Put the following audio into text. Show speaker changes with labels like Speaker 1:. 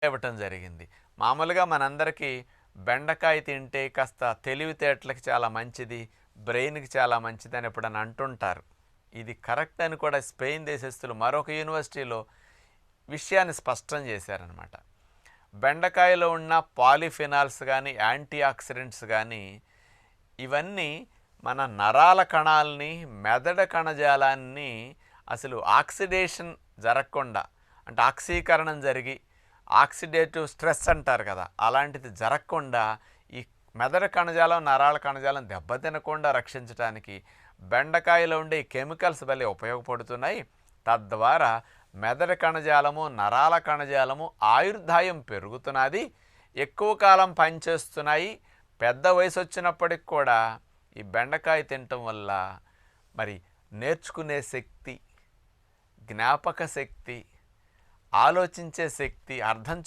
Speaker 1: ఇవ్వటం జరిగింది. మామూలుగా మనందరికీ బెండకాయ తింటే కాస్త తెలివితేటలకి చాలా మంచిది, బ్రెయిన్‌కి చాలా మంచిదని ఎప్పుడన్నా అంటుంటారు. ఇది కరెక్ట్ అని కూడా స్పెయిన్ దేశస్థులు మరొక యూనివర్సిటీలో విషయాన్ని స్పష్టం చేశారనమాట. బెండకాయలో ఉన్న పాలిఫినాల్స్ కానీ, యాంటీ ఆక్సిడెంట్స్ కానీ ఇవన్నీ మన నరాల కణాలని, మెదడు కణజాలాన్ని అసలు ఆక్సిడేషన్ జరగకుండా, అంటే ఆక్సీకరణం జరిగి ఆక్సిడేటివ్ స్ట్రెస్ అంటారు కదా, అలాంటిది జరగకుండా ఈ మెదడు కణజాలం, నరాల కణజాలం దెబ్బతినకుండా రక్షించడానికి బెండకాయలో ఉండే ఈ కెమికల్స్ భలే ఉపయోగపడుతున్నాయి. తద్వారా మెదడు కణజాలము, నరాల కణజాలము ఆయుర్దాయం పెరుగుతున్నది, ఎక్కువ కాలం పనిచేస్తున్నాయి. పెద్ద వయసు వచ్చినప్పటికి కూడా ఈ బెండకాయ తినటం వల్ల మరి నేర్చుకునే శక్తి, జ్ఞాపక శక్తి, ఆలోచించే శక్తి, అర్థం